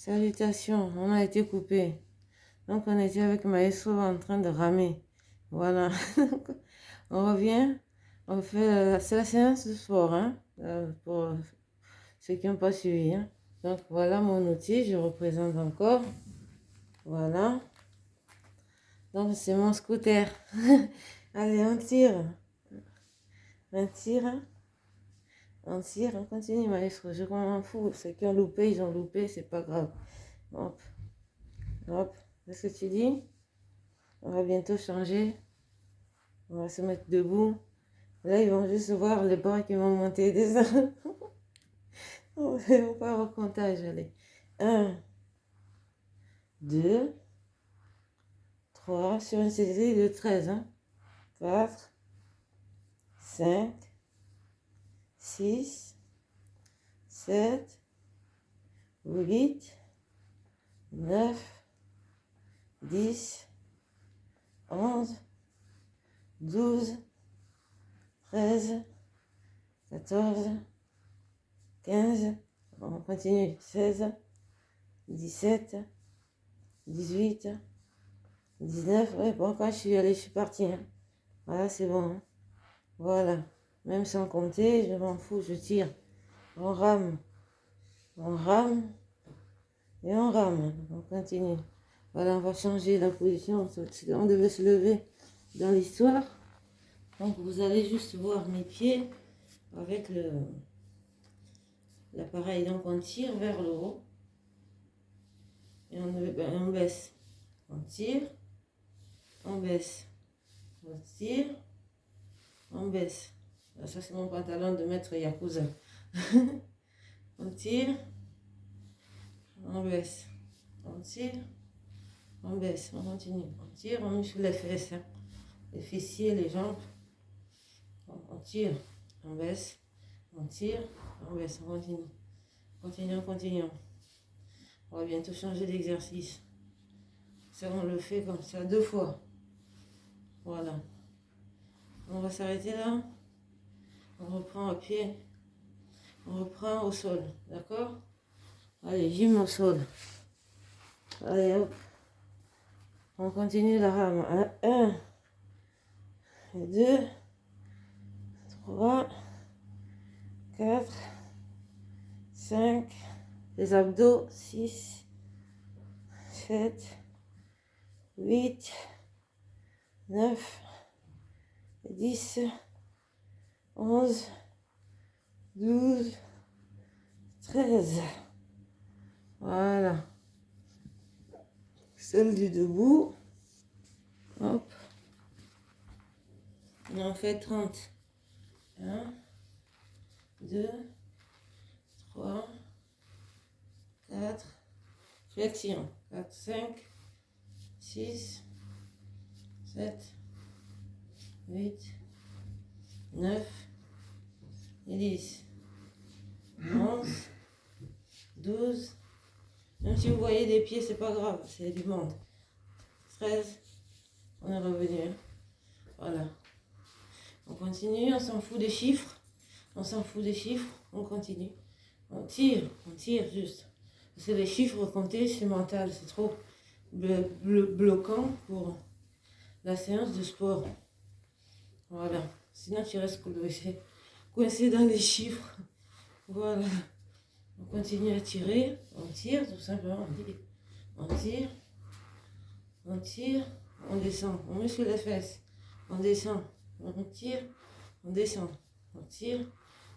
Salutations, on a été coupé. Donc, on était avec Maestro en train de ramer. Voilà. On revient. On fait. C'est la séance de sport, hein, pour ceux qui n'ont pas suivi. Hein. Donc, voilà mon outil. Je représente encore. Voilà. Donc, c'est mon scooter. Allez, on tire. On tire. On tire. On continue, Maestro. Je m'en fous. Ceux qui ont loupé, ils ont loupé. C'est pas grave. Hop. Hop. Qu'est-ce que tu dis? On va bientôt changer. On va se mettre debout. Là, ils vont juste voir les bras qui vont monter des On va faire au comptage, allez. 1, 2, 3, sur une série de 13. Hein. 4, 5, 6, 7, 8, 9, 10, 11, 12, 13, 14, 15, on continue, 16, 17, 18, 19, ouais, bon, quand je suis partie, hein. Voilà, c'est bon, hein. Voilà, même sans compter, je m'en fous, je tire, on rame, et on rame, on continue. Voilà, on va changer la position, on devait se lever dans l'histoire, donc vous allez juste voir mes pieds avec l'appareil, donc on tire vers le haut, et on baisse, on tire, on baisse, on tire, on baisse. Ça c'est mon pantalon de maître Yakuza. On tire, on baisse, on tire, on baisse, on continue, on tire, on muscle les fesses, hein. Les fessiers, les jambes, on tire, on baisse, on tire, on baisse, on continue, continuons. On va bientôt changer d'exercice. Ça, on le fait comme ça 2 fois. Voilà. On va s'arrêter là. On reprend à pied. On reprend au sol. D'accord? Allez, gym au sol. Allez, hop. On continue la rame. 1, 2, 3, 4, 5. Les abdos. 6, 7, 8, 9, 10, 11, 12, 13. Voilà. Celle du debout. Hop. On en fait 30. 1, 2, 3, 4. Flexion. 4, 5, 6, 7, 8, 9 et 10, 11, 12. Même si vous voyez des pieds, c'est pas grave, c'est du monde. 13, on est revenu. Voilà. On continue, on s'en fout des chiffres. On continue. On tire juste. Parce que les chiffres comptés, c'est mental, c'est trop bloquant pour la séance de sport. Voilà. Sinon, tu restes coincé dans les chiffres. Voilà. On continue à tirer. On tire, tout simplement. On tire. On tire. On descend. On muscle les fesses. On descend. On tire. On descend. On tire.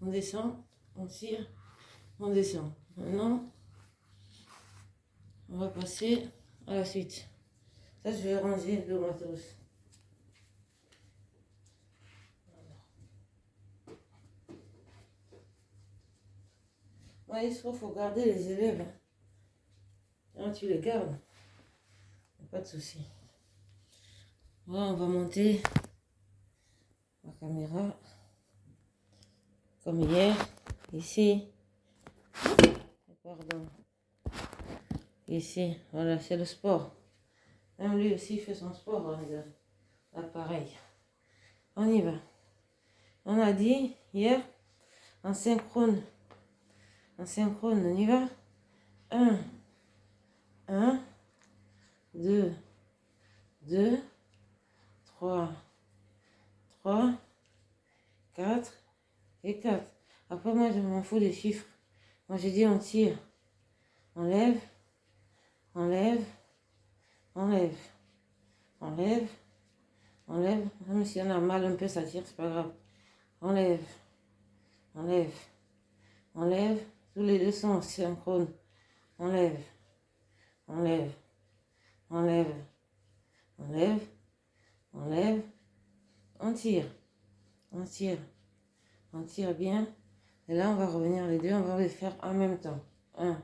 On descend. On tire. On descend. Maintenant, on va passer à la suite. Ça, je vais ranger le matos. Ouais, il faut garder les élèves. Hein. Quand tu les gardes, pas de souci. Voilà, on va monter la caméra comme hier. Ici. Pardon. Ici, voilà, c'est le sport. Même lui aussi fait son sport, hein, l'appareil. On y va. On a dit hier, en synchrone, on y va. 1, 1, 2, 2, 3, 3, 4 et 4. Après, moi, je m'en fous des chiffres. Moi, j'ai dit on tire. On lève, enlève, enlève, enlève, enlève. Même si on a mal un peu, ça tire, c'est pas grave. Enlève, enlève, enlève. Tous les deux sont synchrones. Enlève, enlève, enlève, enlève, enlève. On tire, on tire, on tire bien. Et là, on va revenir les deux, on va les faire en même temps. 1,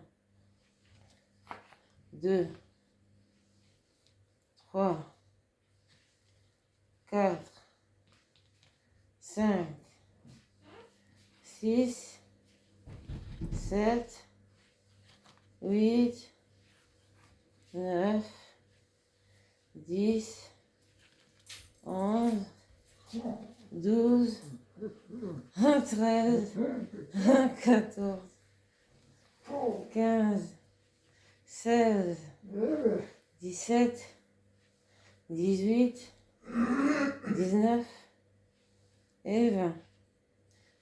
2, 3, 4, 5, 6, 7, 8, 9, 10, 11, 12, 13, 14, 15, 16, 17, 18, 19 et 20.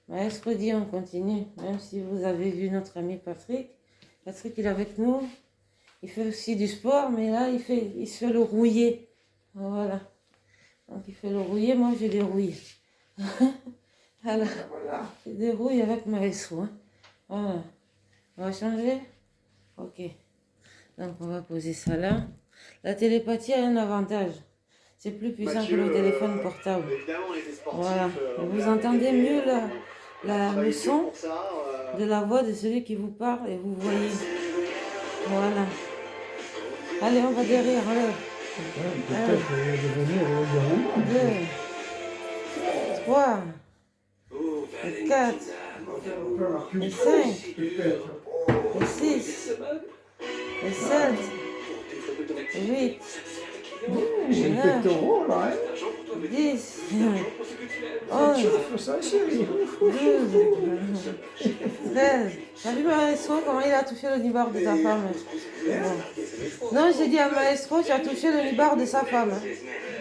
Maestro dit on continue, même si vous avez vu notre ami Patrick. Patrick, il est avec nous. Il fait aussi du sport, mais là, il se fait le rouiller. Voilà. Donc, il fait le rouiller, moi, je dérouille. Alors, je dérouille avec Maestro. Hein. Voilà. On va changer? Ok. Donc, on va poser ça là. La télépathie a un avantage. C'est plus puissant Mathieu, que le téléphone portable. Voilà. Et vous entendez mieux le son de la voix de celui qui vous parle et vous voyez. Voilà. Allez, on va derrière. Allez. 1, 2, 3, 4, 5, 6, 7, 8, 9, 10, 11, 12, 13. T'as vu Maestro comment il a touché le nibar de ta femme? Bon. Non, j'ai dit à Maestro, tu as touché le nibar de sa femme.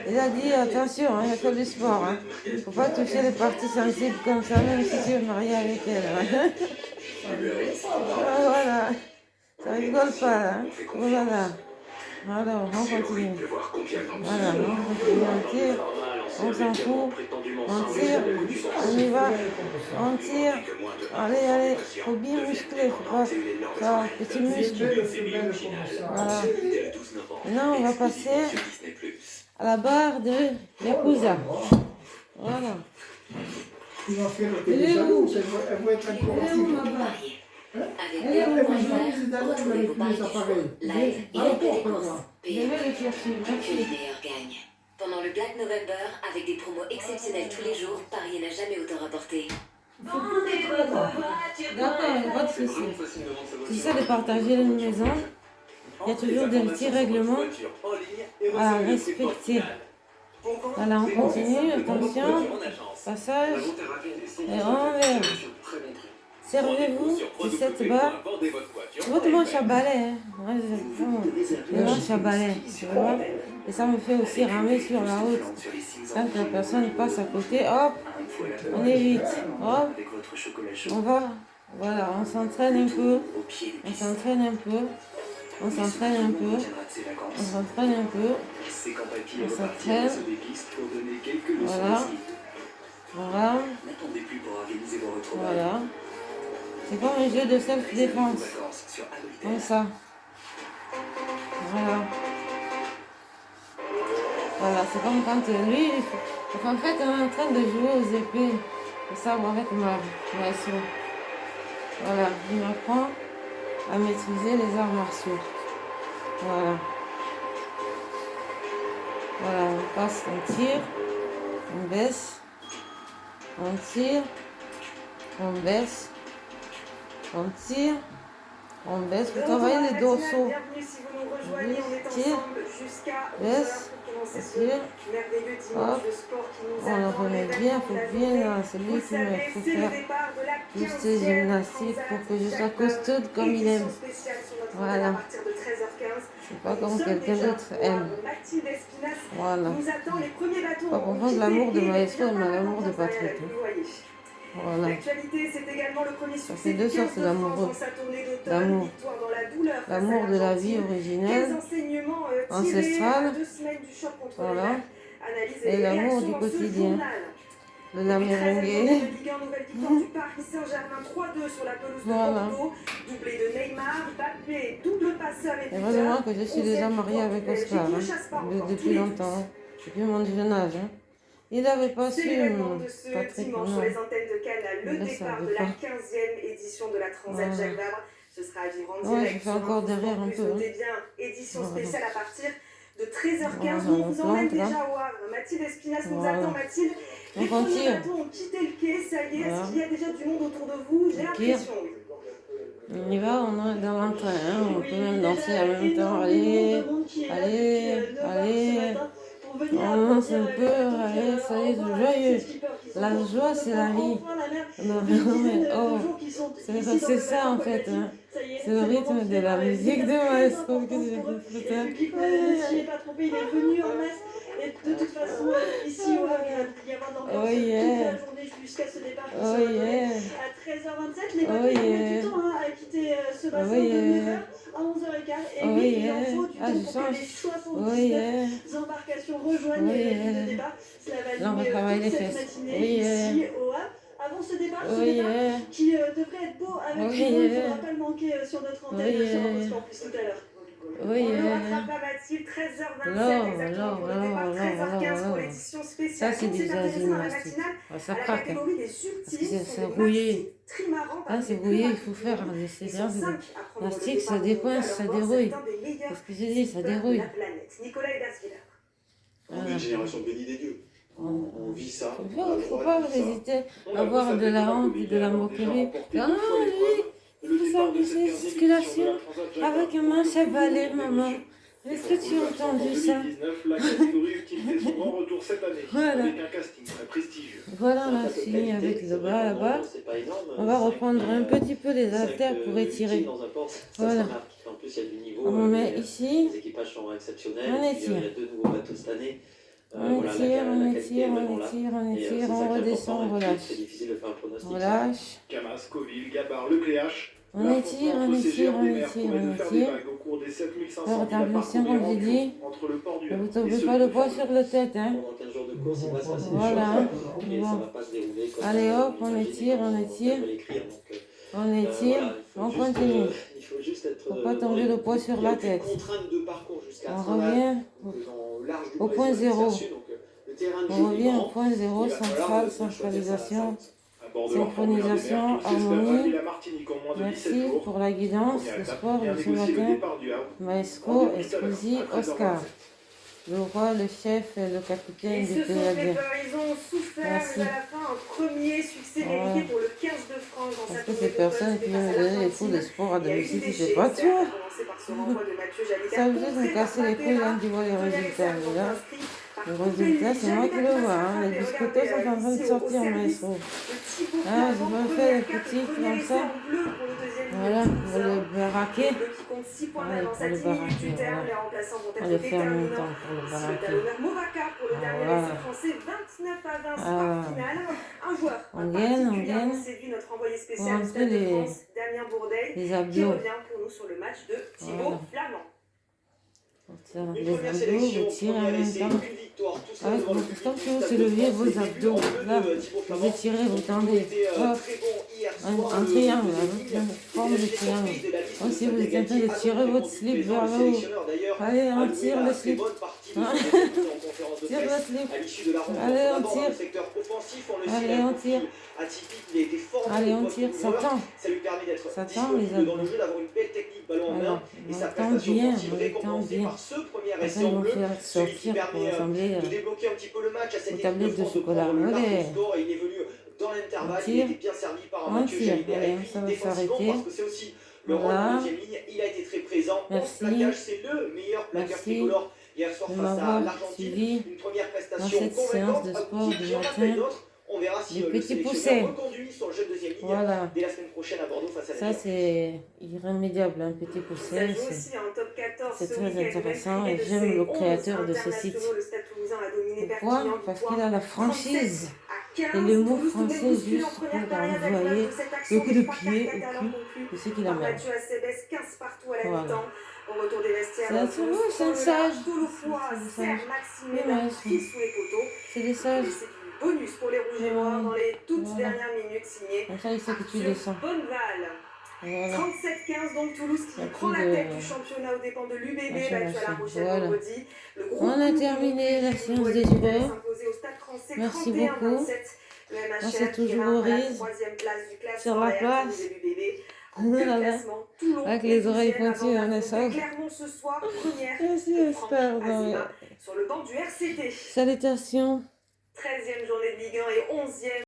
Il a dit attention, il a fait du sport. Il ne faut pas toucher les parties sensibles comme ça, même si tu es marié avec elle. Voilà. Ça rigole pas là. Voilà. Alors, on continue. Voilà, on continue, on tire, on s'en fout, on tire, on y va, on tire. Allez, faut bien muscler, faut pas faire petit muscle. Voilà. Maintenant, on va passer à la barre de Yakuza. Voilà. Il va faire le télésalon, elle va être encore elle va jouer les dames avec les appareils. À la porte, là. Je vais le chercher, merci. Gagne. Pendant le Black November, avec des promos exceptionnels tous les jours, Paris n'a jamais autant rapporté. D'accord, il n'y a pas de souci. J'essaie de partager une maison. Il y a toujours des petits règlements à respecter. Voilà, on continue, attention, passage, et envers. Servez-vous de cette barre. Votre manche à balai, hein. Moi, je manche à balai, tu vois. Et ça me fait aussi ramer sur la route. Quand la personne passe à côté, hop, on évite. Hop, on va, voilà, on s'entraîne un peu. On s'entraîne un peu. On s'entraîne un peu. On s'entraîne un peu. On s'entraîne. Voilà. Voilà. Voilà. C'est comme un jeu de self-défense. Comme ça. Voilà. Voilà, c'est comme quand lui, en fait, on est en train de jouer aux épées. Le sabre avec ma maestro. Voilà, il m'apprend à maîtriser les arts martiaux. Voilà. Voilà, on passe, on tire, on baisse, on tire, on baisse, on tire, on baisse. Vous travaillez les dorsaux. Tire, baisse, tire, hop, on le remet bien, il faut bien, c'est lui qui me fait faire toutes ces gymnastiques pour que je sois costaude comme il aime. Voilà. C'est pas comme quelqu'un d'autre aime. Voilà. Pas comprendre l'amour de Maestro et l'amour de Patrick. Voilà. Ça fait deux sortes d'amoureux. L'amour. L'amour de la vie originelle, ancestrale. Voilà. Et l'amour du quotidien. De la merengue. Voilà. Et heureusement que je suis déjà mariée avec Oscar, depuis longtemps, depuis mon jeune âge. Il n'avait pas su, Patrick, non. Il ne savait pas. Voilà. Ouais, je fais encore derrière un peu. Édition spéciale à partir de 13h15. Voilà, Nous vous emmène plante, là. déjà au Havre. Mathilde Espinas nous Voilà. attend. Mathilde, les On premiers continue. bateaux ont quitté le quai. Ça y est, Voilà. est-ce qu'il y a déjà du monde autour de vous? J'ai l'impression. On y va, on est dans l'entrain, hein. On peut même danser en même temps. Allez, allez, allez. On lance un peu, allez, ça y est, c'est joyeux. La joie, c'est la vie. Non, mais oh, c'est ça en fait. Hein. C'est le rythme de la musique de Maestro que j'ai écouté. Je n'ai pas trompé, il est venu en masse. Et de toute façon, ici au Havre, il va y avoir d'ambiance toute la journée jusqu'à ce départ qui sera donné à 13h27. Les bateaux ont mis du temps à quitter ce bassin de 9h à 11h15. Et oui, il en faut du temps pour que les 79 embarcations rejoignent la ligne de départ. Cela va durer toute cette matinée ici au Havre. Avant ce départ, qui devrait être beau avec vous, il ne faudra pas le manquer sur notre antenne sur Eurosport Plus tout à l'heure. On ne rattrape pas Mathilde, 13h27 exactement pour le départ, 13h15 pour l'édition spéciale. Ça, c'est du gymnastique. Ça craque. Hein. Parce que c'est rouillé. Hein, c'est rouillé, il faut faire des séances de gymnastique, ça décoince, ça dérouille. C'est ce que j'ai dit, ça dérouille. On est une génération bénie des dieux. On vit ça. Il ne faut pas hésiter à avoir de la honte et de la moquerie. Ah, lui, il faut faire de ses circulations avec un manche à balai, maman. Est-ce que tu as entendu ça? La catégorie utilisait son grand retour cette année, voilà. Avec un casting très prestigieux. Voilà, on a fini avec le bas là-bas. On va reprendre un petit peu les haltères pour étirer. Voilà. On met ici. Les équipages sont exceptionnels. On étire. Il y a 2 nouveaux bateaux cette année. On étire, on étire, on étire, on redescend, on relâche. C'est difficile de faire un pronostic. On relâche. Camas, Coville, Gabard, Lecléache. On étire, on étire, on étire, on étire. On rétablissement, comme j'ai dit. Ne vous tombez pas le poids sur la tête. Hein. Pendant 15 jours de course, il va se passer des Voilà. choses. Et ça va pas se dérouler comme Allez hop, on étire, on étire. On étire, on continue. Il faut juste être. Faut pas tomber le poids sur la tête. On revient au point zéro. On revient au point zéro, central, centralisation, synchronisation, harmonie. Merci pour la guidance, le sport de ce matin. Maestro, Esposi, Oscar. Le roi, le chef et le capitaine du PAD. Ils ont souffert, merci. Mais à la fin, un premier succès mérité pour le 15 de France dans Parce sa que ces personnes qui viennent me donner les cours de sport à domicile, c'est pas toi. Ça veut juste me casser les couilles quand tu vois les résultats. Mais là, les résultats, c'est moi qui le vois. Hein. Les biscottos sont en train de sortir, Maestro. Ah, je me fais les petits comme ça. Voilà, pour le baraquer. Allez, pour le baraquer, voilà. On le fait en même temps pour le baraquer. Ah, voilà. On gagne, on gagne. On rentre les abdos. Voilà. Les abdos, vous tirez en même temps. Ah, comme si vous soulevez vos abdos. Là, vous étirez, vous tendez. Hop. Un triangle, une forme de triangle. Comme si vous êtes en train de tirer votre slip vers le haut. Allez, on tire le slip. Tire le slip. Allez, on tire. Allez, on tire. Allez, on tire. Ça tend. Ça tend, les abdos. Alors, on tend bien, on tend bien. Après, ils vont faire sortir pour ressembler aux tablettes de chocolat. Allez. On tire, on tire, allez, ça va s'arrêter. Voilà. Merci. Merci de m'avoir suivi dans cette séance de sport du matin. Des petits poussets. Voilà. prochaine à Bordeaux face à Ça, la c'est irrémédiable, un petit Ça poussin. joue aussi en top 14 C'est ce très week-end, intéressant même et privé de j'aime ses le 11 créateur de ce site. internationaux, le Stade Toulousain a dominé Pourquoi? Perpignan, Parce victoire qu'il a la 37 franchise. à 15. Et le mot Toulouse tout de même français, bousculé juste en première pour période à envoyer l'image de cette action le coup de des trois pied quarts au catalans cul conclus de ceux qui la par merdent. Mathieu Acebes, 15 partout à la Voilà. mi-temps. Au retour des vestiaires, Ça, Toulouse c'est un prend le sage. large, Tolofoy C'est des sert sages. Maxime Oui, Ménard mais qui sous les poteaux. c'est des Et sages. c'est du bonus pour les rouges et noirs dans les toutes dernières minutes signées Comme ça, il sait que tu Arthur descends. Bonneval. Voilà. 37-15, donc Toulouse Il y a qui prend plus la de- tête du championnat aux dépens de l'UBB, Machin, battu à La Rochelle voilà. vendredi. Le gros On a coup de terminé la Montpellier, séance qui des allait joueurs. s'imposer au Stade Français, Merci 31-27. beaucoup. Le MHR Moi, c'est qui toujours grimpe à la Aurise. 3e place du classement Sur la derrière place. Toulouse et l'UBB. En Voilà. classement, Toulon Avec est les oreilles 10e pointues, avant on est d'affronter sauve. Clermont ce soir, première. Merci, et Franck Esther. Azema sur le banc du RCT. Salutations. 13e journée de Ligue 1 et 11e.